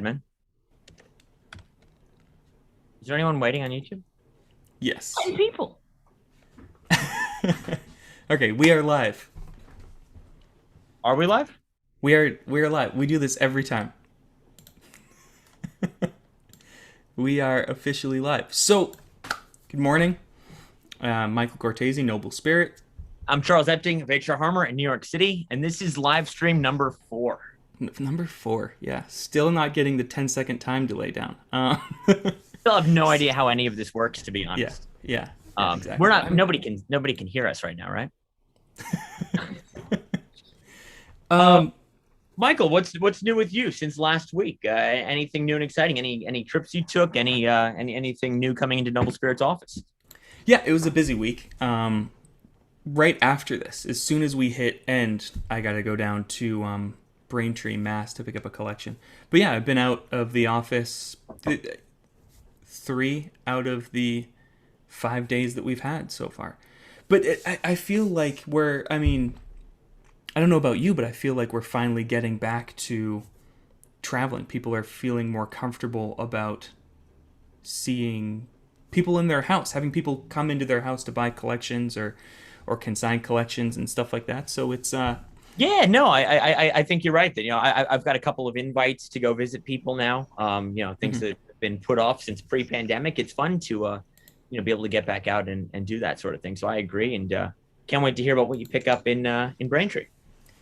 man. Is there anyone waiting on YouTube? Yes. 10 people. Okay, we are live. Are we live? We are live. We do this every time. We are officially live. So, good morning. Michael Cortese, Noble Spirit. I'm Charles Epting of HR Harmer in New York City, and this is Livestream number 4. Number 4, yeah. Still not getting the 10-second time delay down. Still have no idea how any of this works, to be honest. Yeah, exactly. We're not. Nobody can hear us right now, right? Michael, what's new with you since last week? Anything new and exciting? Any trips you took? Anything new coming into Noble Spirit's office? Yeah, it was a busy week. Right after this, as soon as we hit end, I got to go down to Braintree, Mass, to pick up a collection. But yeah, I've been out of the office 3 out of the 5 days that we've had so far. But I feel like I don't know about you, but I feel like we're finally getting back to traveling. People are feeling more comfortable about seeing people in their house, having people come into their house to buy collections or consign collections and stuff like that. So it's Yeah, no, I think you're right. That I've got a couple of invites to go visit people now. Things that have been put off since pre-pandemic. It's fun to be able to get back out and do that sort of thing. So I agree, and can't wait to hear about what you pick up in Braintree.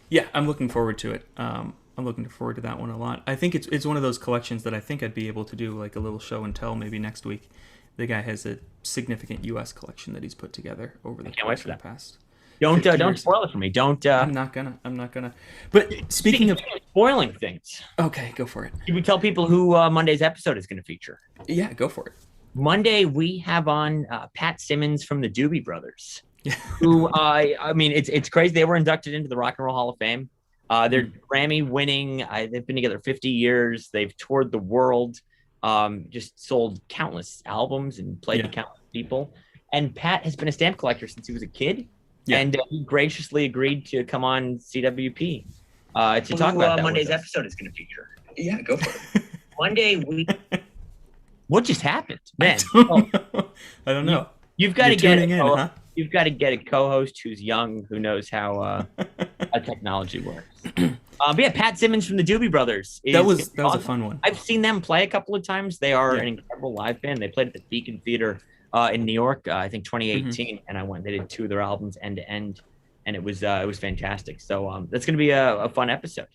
Yeah, I'm looking forward to it. I'm looking forward to that one a lot. I think it's one of those collections that I think I'd be able to do like a little show and tell maybe next week. The guy has a significant U.S. collection that he's put together over the past. Don't spoil it for me. Don't. I'm not gonna. But speaking of spoiling things, okay, go for it. Can we tell people who Monday's episode is going to feature? Yeah, go for it. Monday we have on Pat Simmons from the Doobie Brothers. Yeah. Who it's crazy. They were inducted into the Rock and Roll Hall of Fame. They're Grammy winning. They've been together 50 years. They've toured the world. Just sold countless albums and played to countless people. And Pat has been a stamp collector since he was a kid. Yeah. And he graciously agreed to come on CWP to talk about that. Monday's episode is going to feature. Yeah, go for it. Monday we. What just happened, man? I don't know. You've got to get in, huh? You've got to get a co-host who's young, who knows how technology works. But yeah, Pat Simmons from the Doobie Brothers. That was a fun one. I've seen them play a couple of times. They are an incredible live band. They played at the Beacon Theater in New York, I think 2018, and I went. They did 2 of their albums end to end, and it was fantastic. So that's going to be a fun episode.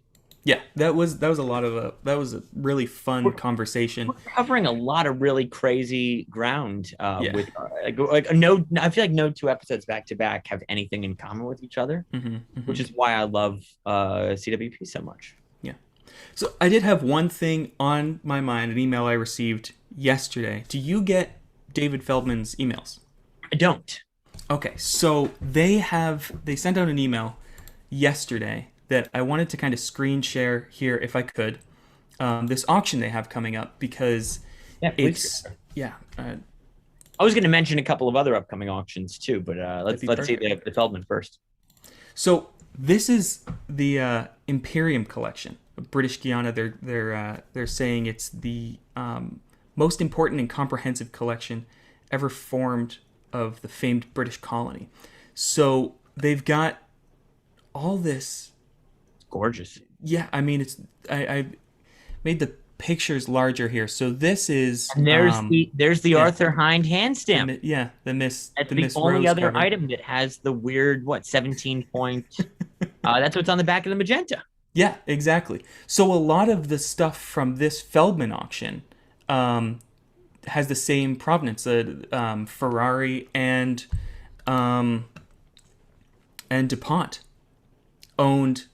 Yeah, that was a really fun conversation. We're covering a lot of really crazy ground with no. I feel like no 2 episodes back to back have anything in common with each other, which is why I love CWP so much. Yeah. So I did have one thing on my mind, an email I received yesterday. Do you get David Feldman's emails? I don't. Okay, so they sent out an email yesterday that I wanted to kind of screen share here if I could. This auction they have coming up because it's I was going to mention a couple of other upcoming auctions too, but let's see the Feldman first. So this is the Imperium collection of British Guiana. They're saying it's the most important and comprehensive collection ever formed of the famed British colony. So they've got all this. Gorgeous. Yeah, I mean I made the pictures larger here. So this is and there's the Arthur Hind hand stamp. The Miss. That's the the Miss only Rose other cover. item that has the weird 17 point. That's what's on the back of the magenta. Yeah, exactly. So a lot of the stuff from this Feldman auction has the same provenance. Ferrari and DuPont owned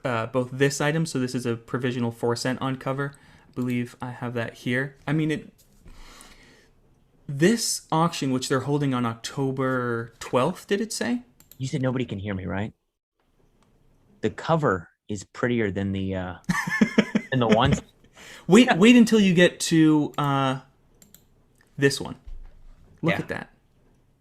both this item. So this is a provisional 4 cent on cover. I believe I have that here. I mean, this auction, which they're holding on October 12th, did it say? You said nobody can hear me, right? The cover is prettier than the than the ones. Wait until you get to this one. Look at that.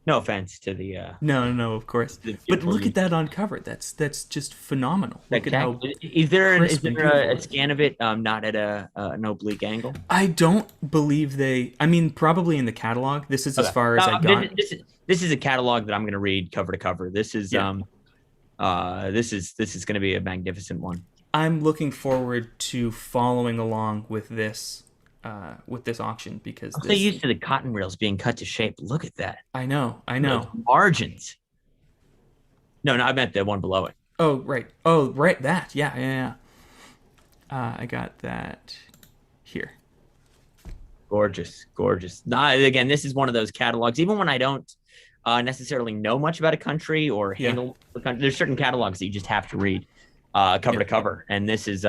No offense to No, no, of course. the But look Imperium. at that on cover. That's just phenomenal. Look at how Spectacular. Is crisp and there beautiful a it is. scan of it not at an oblique angle? I don't believe they. I mean, probably in the catalog. This is as Okay. far as I got. This is a catalog that I'm going to read cover to cover. Yeah, This is going to be a magnificent one. I'm looking forward to following along with this auction because I'm so this. used to the cotton reels being cut to shape. Look at that. I know, I Those know. margins. No, no, I meant the one below it. Oh right, oh right, that. Yeah, yeah, yeah. I got that here. Gorgeous, gorgeous. Again, this is one of those catalogs. Even when I don't necessarily know much about a country or Yeah, handle the country, there's certain catalogs that you just have to read cover yeah, to cover, and this is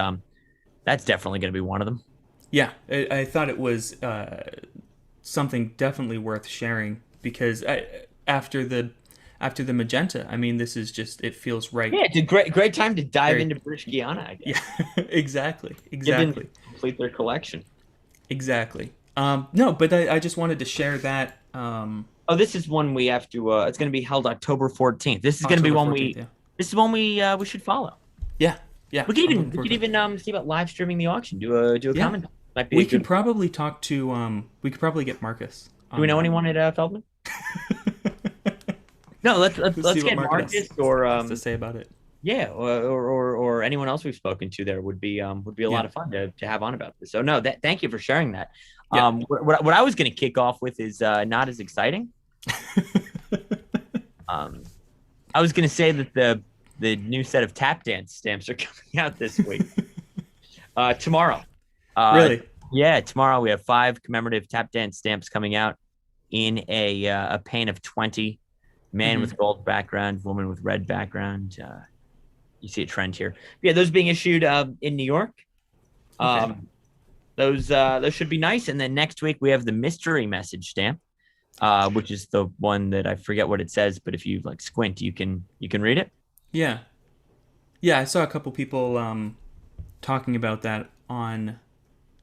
that's definitely going to be one of them. yeah. I thought it was something definitely worth sharing because after the magenta, I mean, this is just it feels right. Yeah, it's a great time to dive Very into British Guiana, I yeah, guess. exactly, Give them to exactly, complete their collection. exactly. No, but I just wanted to share that Oh, this is one we have to. It's going to be held October 14th. This is going to be October one 14th. Yeah, This is one we should follow. yeah, yeah. I'm looking We forward could to it. even see about live streaming the auction. Do a Yeah, comment. Might be a we could good. probably talk to we could probably get Marcus Do we on know that. anyone at Feldman? No, Let's see let's what get Marcus Marcus or has to say about it. yeah, or anyone else we've spoken to there would be a lot Yeah, of fun to have on about this. So no, thank you for sharing that. yeah. What I was going to kick off with is not as exciting. Um, I was going to say that the new set of tap dance stamps are coming out this week. Tomorrow. Uh, Really? yeah, tomorrow we have 5 commemorative tap dance stamps coming out in a pane of 20. Man Mm-hmm. with gold background, woman with red background. You see a trend here. Yeah, those being issued in New York. Okay. Um, those should be nice. And then next week we have the mystery message stamp, which is the one that I forget what it says, but if you like squint, you can read it. Yeah. Yeah, I saw a couple people talking about that on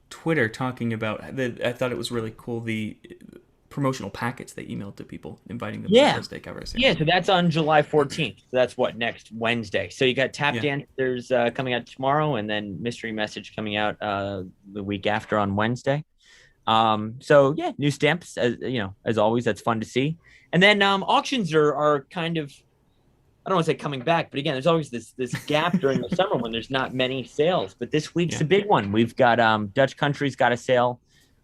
Twitter, talking about that. I thought it was really cool the promotional packets they emailed to people, inviting them to Yeah, Thursday covers. Yeah. yeah. So that's on July 14th. So that's what next Wednesday. So you got tap Yeah. dancers coming out tomorrow, and then mystery message coming out the week after on Wednesday. So yeah, new stamps as as always. That's fun to see. And then auctions are kind of, I don't want to say coming back, but again, there's always this gap during the summer when there's not many sales. But this week's Yeah. a big one. We've got Dutch Country's got a sale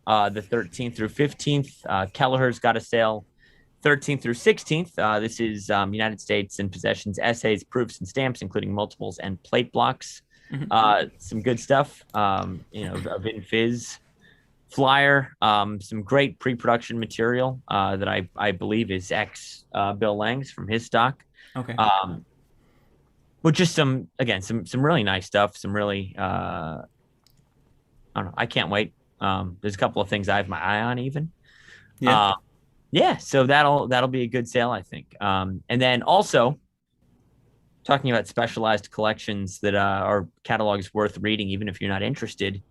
the 13th through 15th. Kelleher's got a sale 13th through 16th. This is United States and Possessions essays, proofs, and stamps, including multiples and plate blocks. Mhm. Some good stuff. A Vin Fizz flyer. Some great pre-production material that I believe is ex Bill Lang's from his stock. Okay. Um, but just some really nice stuff. Some really I don't know. I can't wait. There's a couple of things I have my eye on even. Yeah. Uh, yeah, so that'll be a good sale, I think. And then also talking about specialized collections that are catalogs worth reading, even if you're not interested.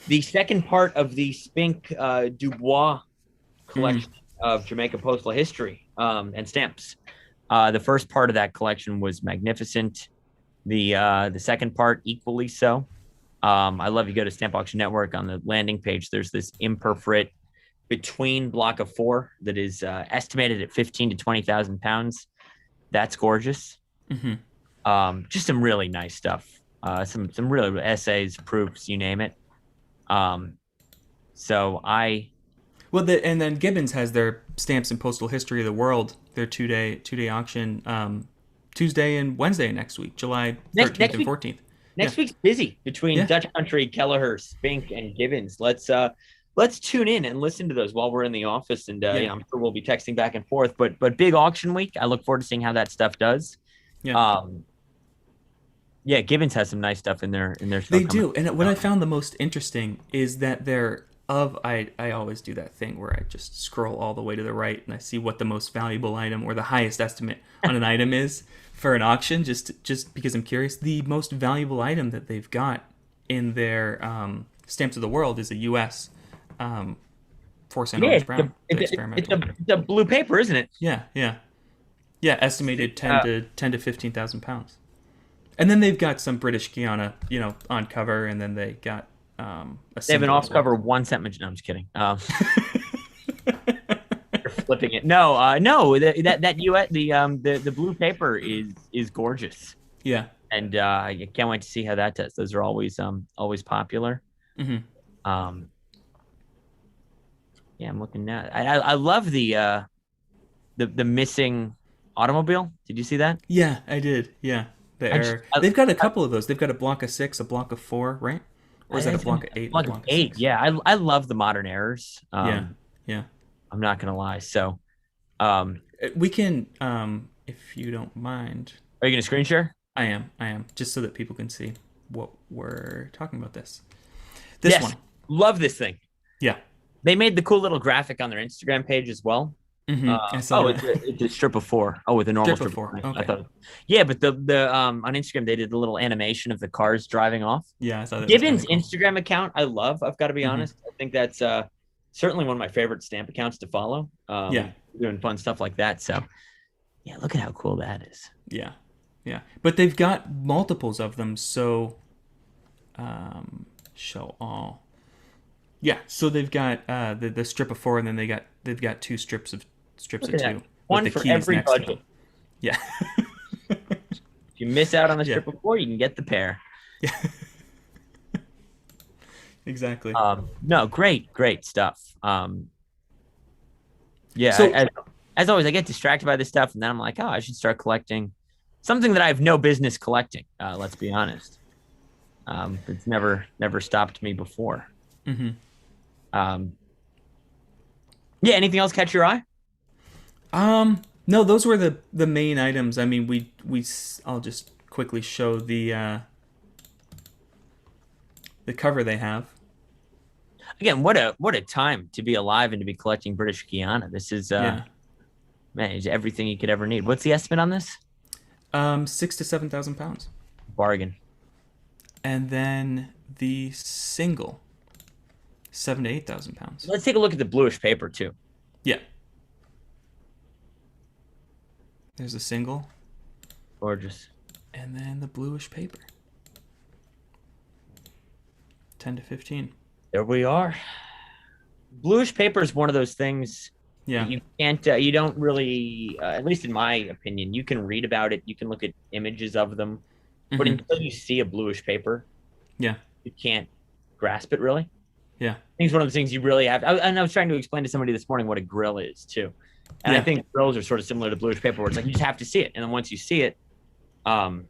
The second part of the Spink Dubois Mm. collection of Jamaica postal history and stamps. The first part of that collection was magnificent. The second part equally so. I love you go to Stamp Auction Network on the landing page. There's this imperforate between block of 4 that is estimated at 15 to 20,000 pounds. That's gorgeous. Hmm. Just some really nice stuff. Some really essays, proofs, you name it. Um, so I Well, and then Gibbons has their stamps and postal history of the world. Their two day auction, Tuesday and Wednesday next week, July next 13th next and week 14th. Yeah. next week's busy between Yeah. Dutch Country, Kelleher, Spink, and Gibbons. Let's tune in and listen to those while we're in the office, and Yeah. I'm sure we'll be texting back and forth. But big auction week. I look forward to seeing how that stuff does. Yeah. Yeah, Gibbons has some nice stuff in their show They coming. do. And what I found the most interesting is that they're of I always do that thing where I just scroll all the way to the right and I see what the most valuable item or the highest estimate on an item is for an auction just because I'm curious. The most valuable item that they've got in their Stamps of the World is a US 4 cent Yeah, orange brown to experiment with. it's a blue paper, isn't it? Yeah, yeah, yeah. Estimated Uh, 10 to 15,000 pounds. And then they've got some British Guiana, on cover, and then they got a they have an single as well. off-cover 1 cent. No, I'm just kidding. You're flipping it. No, no, that US the blue paper is gorgeous, Yeah. and I can't wait to see how that does. Those are always popular. Hmm. Um, yeah, I'm looking now. I love the missing automobile. Did you see that? Yeah, I did. Yeah, the I just error. They've got a couple of those. They've got a block of 6, a block of 4, right? Or is that a I think block of 8 and a like block of eight. 6? Yeah, I love the modern errors. Yeah, yeah. I'm not gonna lie. So, um, We can, if you don't mind. are you gonna screen share? I am, just so that people can see what we're talking about. This Yes, one. love this thing. Yeah. They made the cool little graphic on their Instagram page as well. I saw Oh, that. it's a strip of four. Oh, with a normal Strip of strip of 4. four. I Okay. thought, yeah, but the on Instagram they did the little animation of the cars driving off. Yeah, I thought that was kind Gibbons' of cool. Instagram account, I love. I've got to be Hmm. honest. I think that's certainly one of my favorite stamp accounts to follow. Yeah, Doing fun stuff like that. So yeah, look at how cool that is. yeah, yeah. But they've got multiples of them, so show all. Yeah, so they've got the strip of 4, and then they've got strips Look of at that. 2 with One the for keys every next to budget. them. Yeah, If you miss out on the yeah, strip of four, you can get the pair. yeah. Exactly. No, great stuff. Yeah, So as always, I get distracted by this stuff, and then I'm like, oh, I should start collecting something that I have no business collecting. Let's be honest. It's never stopped me before. mhm. Um, yeah. Anything else catch your eye? No, those were the main items. I mean, I'll just quickly show the cover they have. Again, what a time to be alive and to be collecting British Guiana. This is Yeah. man, it's everything you could ever need. What's the estimate on this? 6 to 7,000 pounds. Bargain. And then the single, 7 to 8,000 pounds. Let's take a look at the bluish paper too. Yeah. There's a single, Gorgeous. and then the bluish paper, 10 to 15. There we are. Bluish paper is one of those things Yeah. that you can't, you don't really, at least in my opinion, you can read about it, you can look at images of them, but Hmm. until you see a bluish paper, Yeah. you can't grasp it really. Yeah. I think it's one of those things you really have. And I was trying to explain to somebody this morning what a grill is too. And I Yeah. think grills are sort of similar to bluish paper, where it's like you just have to see it, and then once you see it, um,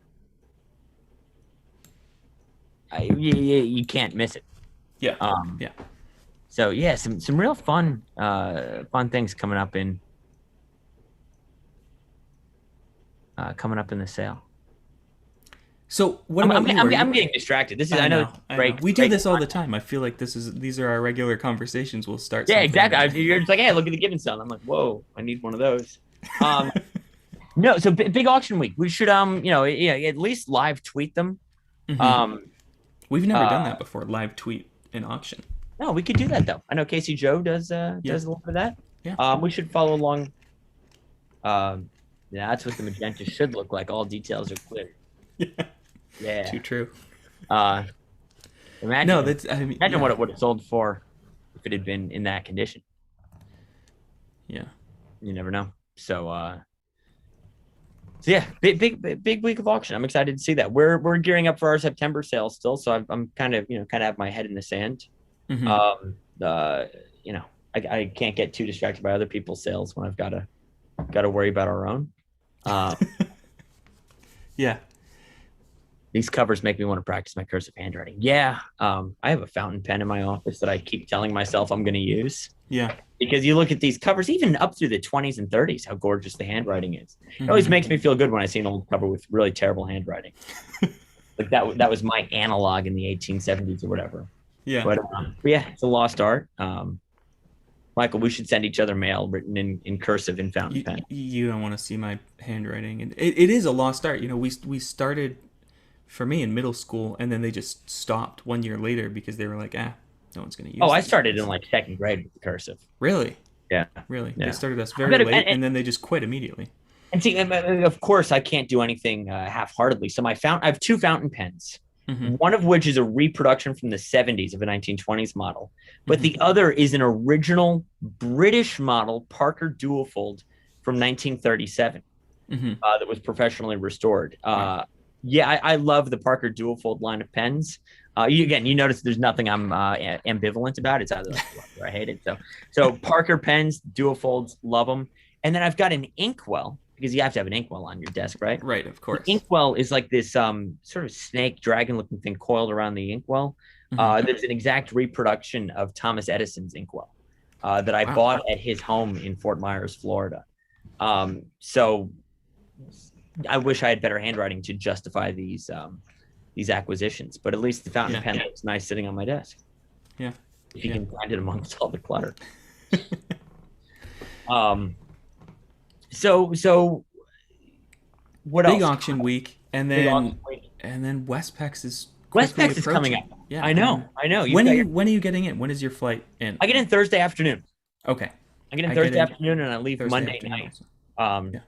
you can't miss it. Yeah. Um, Yeah. so yeah, some real fun things coming up in the sale. So what I'm, about I'm, you? I'm, I'm getting distracted. This is I know it's I great. know. We do great this all the content. time. I feel like these are our regular conversations. We'll start. Yeah, something exactly. and- You're just like, hey, look at the Gibbons sale. I'm like, whoa, I need one of those. Um, no, so big auction week. We should yeah, at least live tweet them. Mhm. Um, We've never done uh, that before. Live tweet an auction. no, we could do that though. I know Casey Joe does Yeah. does a little bit of that. Yeah. We should follow along. Yeah, that's what the magenta should look like. All details are clear. Yeah. Yeah. Too true. Uh, imagine No, that's. I mean, imagine yeah. what it would have sold for if it had been in that condition. Yeah. You never know. So yeah, big week of auction. I'm excited to see that. We're gearing up for our September sale still, so I'm kind of have my head in the sand. Mhm. You know, I can't get too distracted by other people's sales when I've got to worry about our own. Yeah. These covers make me want to practice my cursive handwriting. Yeah, I have a fountain pen in my office that I keep telling myself I'm going to use. Yeah. Because you look at these covers, even up through the 20s and 30s, how gorgeous the handwriting is. It always Mhm. makes me feel good when I see an old cover with really terrible handwriting. Like that was my analog in the 1870s or whatever. Yeah. But yeah, it's a lost art. Michael, we should send each other mail written in cursive in fountain You, pen. you don't want to see my handwriting, and it is a lost art. We started for me in middle school, and then they just stopped 1 year later because they were like, No one's going to Oh, use I these started in guys. like second grade with the cursive. Really? Yeah, Really? They yeah. started us I very bet late, and then they just quit immediately. and see, of course, I can't do anything half-heartedly. So I have two fountain pens, Mm-hmm. one of which is a reproduction from the 70s of a 1920s model, but Mm-hmm. the other is an original British model Parker Duofold from 1937 Mm-hmm. that was professionally restored. Wow. Yeah, I love the Parker Duofold line of pens. You notice there's nothing I'm ambivalent about. It's either I love it or I hate it. So Parker pens, Duofolds, love them. And then I've got an inkwell because you have to have an inkwell on your desk, right? Right, of The course. inkwell is like this sort of snake dragon looking thing coiled around the inkwell. Mm-hmm. There's an exact reproduction of Thomas Edison's inkwell that I Wow. bought at his home in Fort Myers, Florida. So I wish I had better handwriting to justify these acquisitions, but at least the fountain Yeah. pen looks nice sitting on my desk. Yeah. If you Yeah. can find it amongst all the clutter. um, so what Big else? auction week, and Big auction then week. Westpex is quickly Westpex is coming approaching. up. Yeah, I know. When are you getting in? When is your flight in? I get in Thursday afternoon. Okay. I get in I get Thursday in afternoon and I leave Thursday Monday afternoon night. also. Yeah.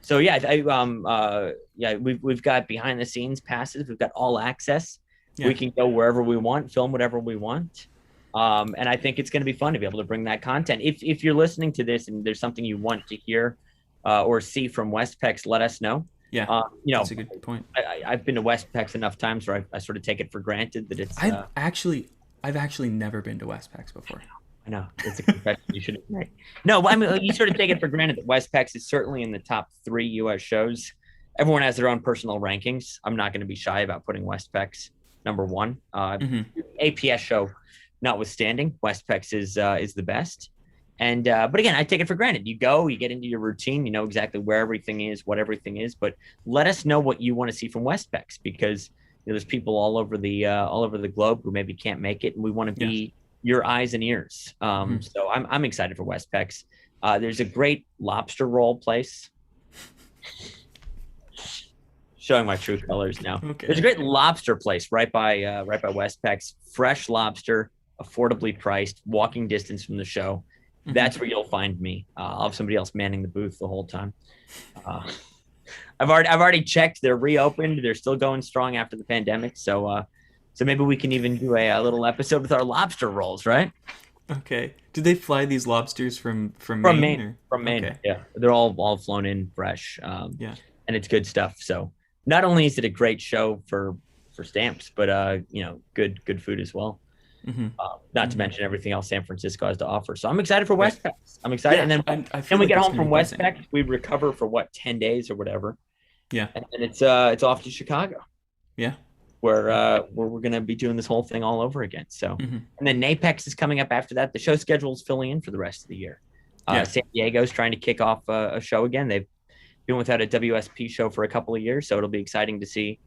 So yeah, we've got behind the scenes passes. We've got all access. Yeah. We can go wherever we want, film whatever we want. And I think it's going to be fun to be able to bring that content. If you're listening to this and there's something you want to hear or see from Westpex, let us know. Yeah. That's a good point. I've been to Westpex enough times where I sort of take it for granted that it's. I've actually never been to Westpex before. I know it's a confession you shouldn't make. No, but I mean, you sort of take it for granted that Westpex is certainly in the top 3 U.S. shows. Everyone has their own personal rankings. I'm not going to be shy about putting Westpex number 1. APS show notwithstanding, Westpex is the best. And but again, I take it for granted. You go, you get into your routine, you know exactly where everything is, what everything is. But let us know what you want to see from Westpex because there's people all over the globe who maybe can't make it, and we want to be your eyes and ears. So I'm excited for Westpex. There's a great lobster roll place. Showing my true colors now. Okay. There's a great lobster place right by Westpex. Fresh lobster, affordably priced, walking distance from the show. That's where you'll find me. I'll have somebody else manning the booth the whole time. I've already checked. They're reopened. They're still going strong after the pandemic. So maybe we can even do a little episode with our lobster rolls, right? Okay. Did they fly these lobsters from Maine? Or? From Maine. Okay. Yeah, they're all flown in fresh. Yeah, and it's good stuff. So not only is it a great show for stamps, but good food as well. Not to mention everything else San Francisco has to offer. So I'm excited for Westpex. I'm excited. Yeah, and then when we get home from Westpex, we recover for 10 days or whatever. Yeah. And then it's off to Chicago. Yeah. Where we're going to be doing this whole thing all over again. So, and then NAPEX is coming up after that. The show schedule is filling in for the rest of the year. San Diego's trying to kick off a show again. They've been without a WSP show for a couple of years. So it'll be exciting to see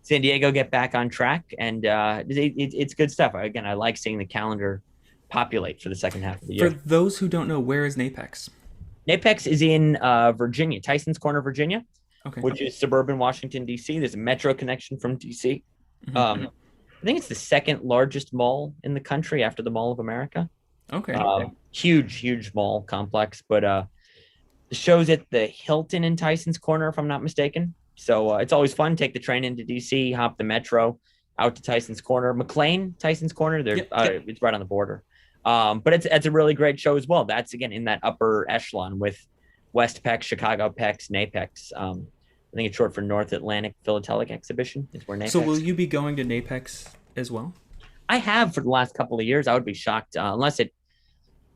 San Diego get back on track, and it's good stuff. Again, I like seeing the calendar populate for the second half of the year. For those who don't know, where is NAPEX? NAPEX is in Virginia, Tyson's Corner, Virginia, which is suburban Washington, D.C. There's a metro connection from D.C. I think it's the second largest mall in the country after the Mall of America. Okay. Huge mall complex, but the show's at the Hilton in Tyson's Corner, if I'm not mistaken. So it's always fun. Take the train into DC, hop the metro out to Tyson's Corner. McLean, Tyson's Corner, it's right on the border. But it's a really great show as well. That's, again, in that upper echelon with Westpex, Chicago PEX, NAPEX. I think it's short for North Atlantic Philatelic Exhibition. Is where NAPEX. So will you be going to NAPEX as well? I have for the last couple of years. I would be shocked unless it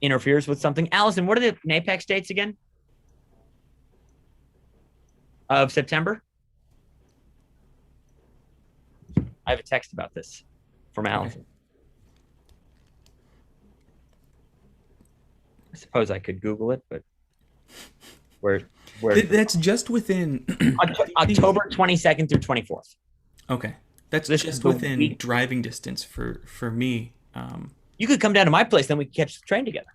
interferes with something. Allison, what are the NAPEX dates again? Of September? I have a text about this from Allison. I suppose I could Google it, but where that's just within October 22nd through 24th. Okay, that's just within driving distance for me. You could come down to my place, then we could catch the train together.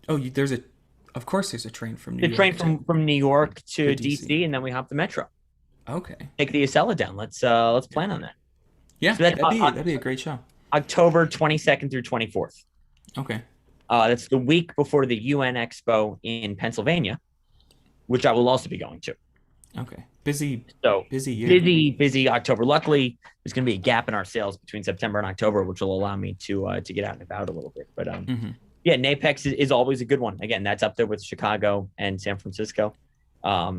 Oh, of course there's a train from New York. The train from New York to DC, and then we hop the metro. Okay. Take the Acela down. Let's plan on that. Yeah, so that'd be a great show. October 22nd through 24th. Okay. That's the week before the UN Expo in Pennsylvania, which I will also be going to. Okay. Busy, So busy year. busy October. Luckily, there's going to be a gap in our sales between September and October, which will allow me to get out and about a little bit. But yeah, NAPEX is always a good one. Again, that's up there with Chicago and San Francisco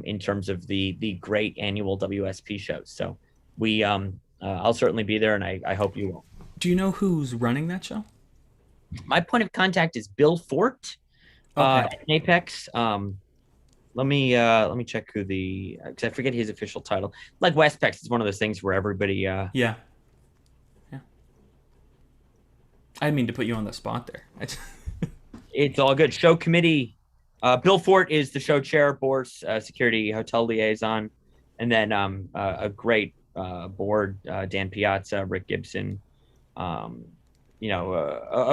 in terms of the great annual WSP shows. So we I'll certainly be there, and I hope you will. Do you know who's running that show? My point of contact is Bill Fort Okay. at NAPEX. Let me check who the because I forget his official title. Like Westpex is one of those things where everybody Yeah. Yeah. I didn't mean to put you on the spot there. it's all good. Show committee. Bill Fort is the show chair, board security hotel liaison, and then a great board, Dan Piazza, Rick Gibson. A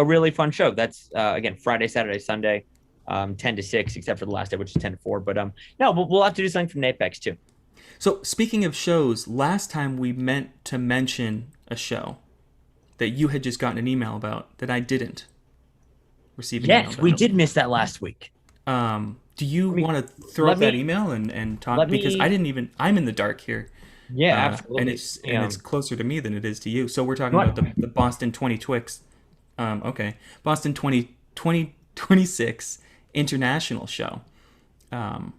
really fun show. That's again Friday, Saturday, Sunday, 10 to 6, except for the last day, which is 10 to 4. But no, we'll have to do something from Apex too. So speaking of shows, last time we meant to mention a show that you had just gotten an email about that I didn't receive an email Yes, about. we did miss that last week. Do you want to throw up that email and talk? Because I didn't even. I'm in the dark here. Yeah, absolutely. And it's closer to me than it is to you. So we're talking about the Boston 20 Twix. Okay, Boston 2026 International Show.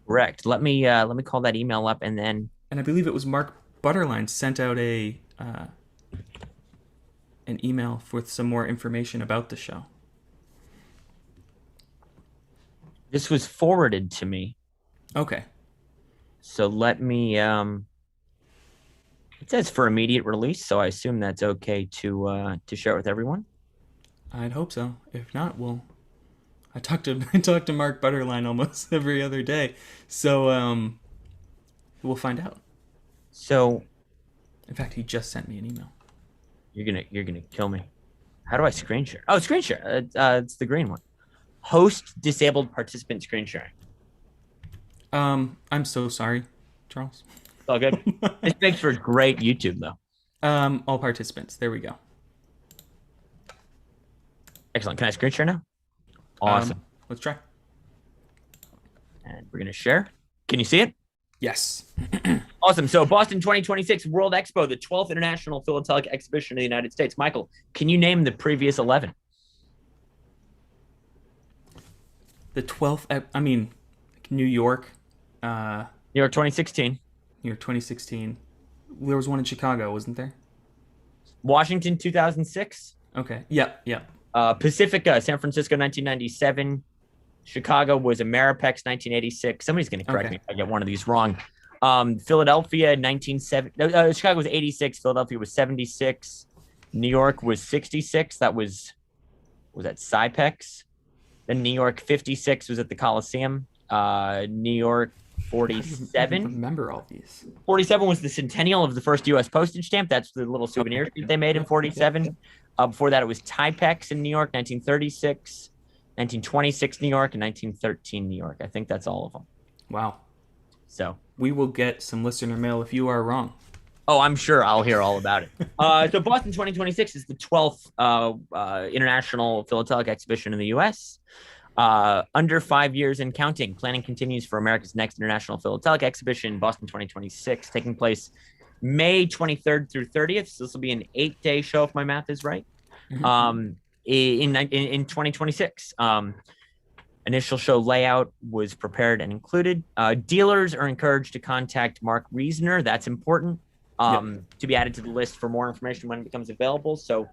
Correct. Let me call that email up and then. And I believe it was Mark Butterline sent out an email with some more information about the show. This was forwarded to me. Okay. So let me. It says for immediate release, so I assume that's okay to share with everyone. I'd hope so. If not, I talk to Mark Butterline almost every other day, so we'll find out. So, in fact, he just sent me an email. You're gonna kill me. How do I screen share? Oh, screen share. It's the green one. Host disabled participant screen sharing. I'm so sorry, Charles. It's all good. This makes for great YouTube though. All participants. There we go. Excellent. Can I screen share now? Awesome. Let's try. And we're gonna share. Can you see it? Yes. Awesome. So Boston 2026 World Expo, the 12th International Philatelic Exhibition in the United States. Michael, can you name the previous 11? The 12th, I mean, New York. New York 2016. New York 2016. There was one in Chicago, wasn't there? Washington 2006. Okay. Yep. Pacifica, San Francisco 1997. Chicago was Ameripex 1986. Somebody's going to correct me if I get one of these wrong. Philadelphia 1970. Chicago was 86. Philadelphia was 76. New York was 66. That was that Cypex? Then New York 56 was at the Coliseum. New York 47. I remember all these. 47 was the centennial of the first U.S. postage stamp. That's the little souvenir they made in 47. Before that, it was Typex in New York, 1936, 1926 New York, and 1913 New York. I think that's all of them. Wow. So we will get some listener mail if you are wrong. Oh, I'm sure I'll hear all about it. So Boston 2026 is the 12th International Philatelic Exhibition in the U.S. Under 5 years and counting. Planning continues for America's next International Philatelic Exhibition, Boston 2026, taking place May 23rd through 30th. So this will be an 8-day show, if my math is right, in 2026. Initial show layout was prepared and included. Dealers are encouraged to contact Mark Reisner. That's important. To be added to the list for more information when it becomes available. So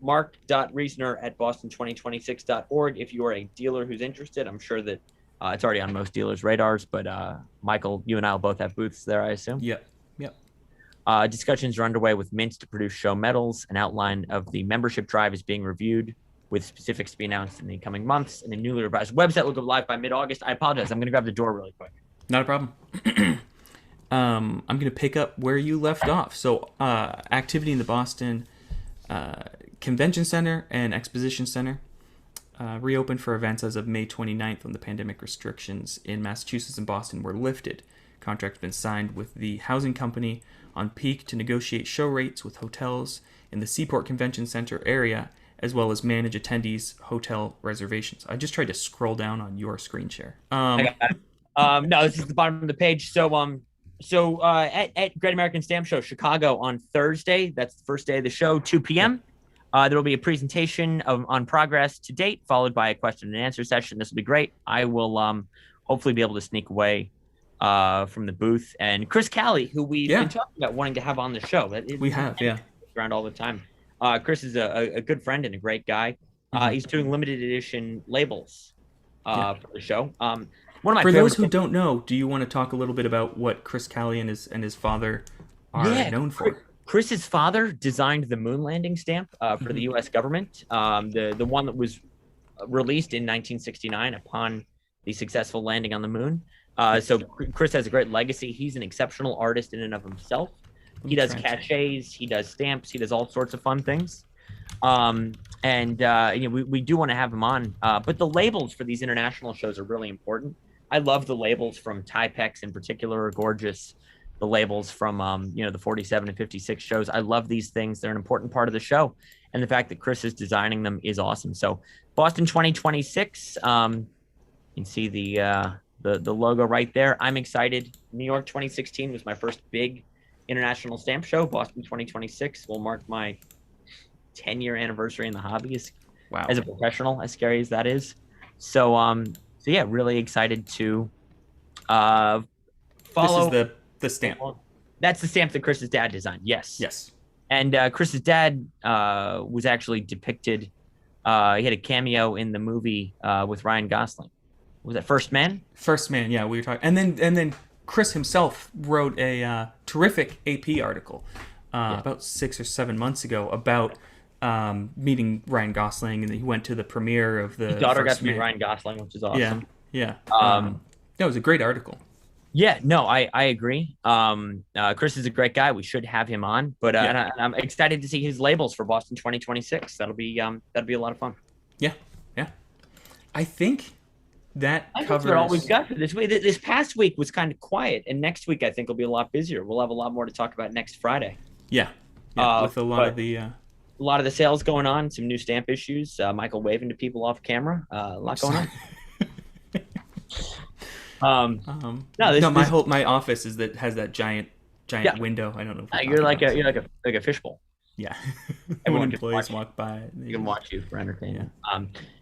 mark.reisner@boston2026.org. If you are a dealer who's interested, I'm sure that it's already on most dealers' radars, but Michael, you and I will both have booths there, I assume. Yep. Discussions are underway with Mint to produce show medals. An outline of the membership drive is being reviewed with specifics to be announced in the coming months. And a newly revised website will go live by mid-August. I apologize. I'm going to grab the door really quick. Not a problem. I'm going to pick up where you left off. So activity in the Boston Convention Center and Exposition Center reopened for events as of May 29th when the pandemic restrictions in Massachusetts and Boston were lifted. Contract's been signed with the housing company on peak to negotiate show rates with hotels in the Seaport Convention Center area, as well as manage attendees' hotel reservations. I just tried to scroll down on your screen share. I got it. No, this is the bottom of the page. At Great American Stamp Show Chicago on Thursday, that's the first day of the show, 2 p.m. There will be a presentation on progress to date, followed by a question and answer session. This will be great. I will hopefully be able to sneak away from the booth. And Chris Callie, who we've been talking about wanting to have on the show. We have, around all the time. Chris is a good friend and a great guy. He's doing limited edition labels for the show. For those who don't know, do you want to talk a little bit about what Chris Callie and his father are known for? Chris's father designed the moon landing stamp for the U.S. government, the one that was released in 1969 upon the successful landing on the moon. So Chris has a great legacy. He's an exceptional artist in and of himself. He does cachets, he does stamps, he does all sorts of fun things. We do want to have him on. But the labels for these international shows are really important. I love the labels from Typex in particular are gorgeous. The labels from the 47 and 56 shows. I love these things. They're an important part of the show. And the fact that Chris is designing them is awesome. So Boston 2026, you can see the logo right there. I'm excited. New York 2016 was my first big international stamp show. Boston 2026 will mark my 10-year anniversary in the hobby as a professional, as scary as that is. So yeah, really excited to follow. This is the stamp. That's the stamp that Chris's dad designed. Yes. And Chris's dad was actually depicted. He had a cameo in the movie with Ryan Gosling. Was that First Man? First Man, yeah. We were talking, and then Chris himself wrote a terrific AP article about 6 or 7 months ago about meeting Ryan Gosling, and he went to the premiere of the. His daughter got to meet Ryan Gosling, which is awesome. Yeah. That was a great article. Yeah, no, I agree. Chris is a great guy. We should have him on, but and I'm excited to see his labels for Boston 2026. That'll be a lot of fun. Yeah. I think that covers all we've got for this week. This past week was kind of quiet, and next week I think will be a lot busier. We'll have a lot more to talk about next Friday. Yeah, with a lot of the sales going on, some new stamp issues. Michael waving to people off camera. A lot going on. My office has that giant window. I don't know. You're like a fishbowl. Yeah. When employees walk by, you can watch you for entertainment.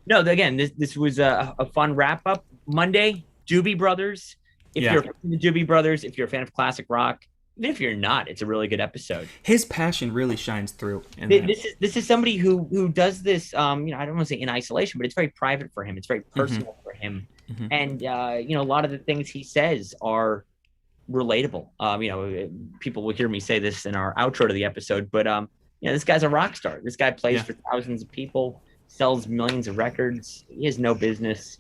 Yeah. Again, this was a fun wrap up. Monday, Doobie Brothers. If you're a fan of the Doobie Brothers, if you're a fan of classic rock, even if you're not, it's a really good episode. His passion really shines through. This is somebody who does this. I don't want to say in isolation, but it's very private for him. It's very personal for him. And a lot of the things he says are relatable. People will hear me say this in our outro to the episode, but this guy's a rock star. This guy plays for thousands of people, sells millions of records. He has no business.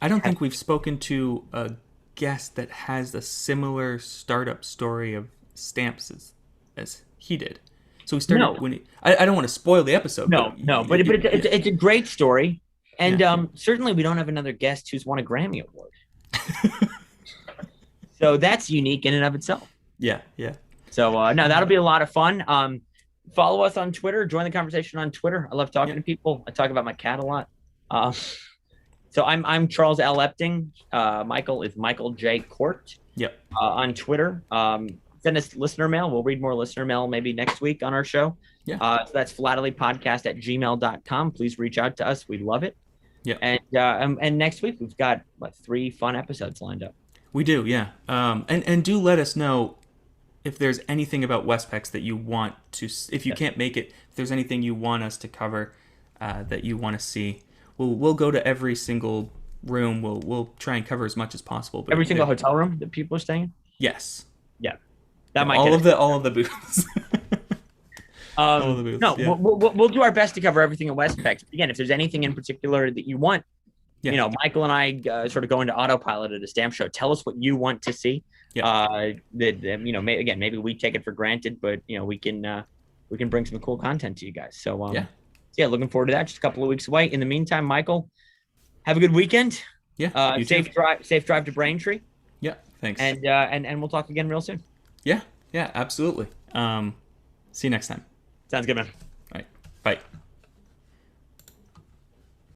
I don't think we've spoken to a guest that has a similar startup story of stamps as he did. So we started when I don't want to spoil the episode. But it's a great story. And certainly we don't have another guest who's won a Grammy Award. So that's unique in and of itself. Yeah. So that'll be a lot of fun. Follow us on Twitter. Join the conversation on Twitter. I love talking to people. I talk about my cat a lot. So I'm Charles L. Epting. Michael is Michael J. Court. Yep. On Twitter. Send us listener mail. We'll read more listener mail maybe next week on our show. Yeah. So that's philatelypodcast@gmail.com. Please reach out to us. We love it. Yeah. And next week we've got 3 fun episodes lined up. We do, yeah. And do let us know if there's anything about Westpex that you want to. If you can't make it, if there's anything you want us to cover that you want to see, we'll go to every single room. We'll try and cover as much as possible. But every single hotel room that people are staying in? Yes. Yeah. That might all of the booths. All of the booths. No, yeah. we'll do our best to cover everything at Westpex. Again, if there's anything in particular that you want, Michael and I sort of go into autopilot at a stamp show. Tell us what you want to see. Yeah. Maybe we take it for granted, but we can bring some cool content to you guys. So looking forward to that. Just a couple of weeks away. In the meantime, Michael, have a good weekend. Yeah. Safe drive to Braintree. Yeah. Thanks. And we'll talk again real soon. Yeah. Yeah. Absolutely. See you next time. Sounds good, man. All right, bye.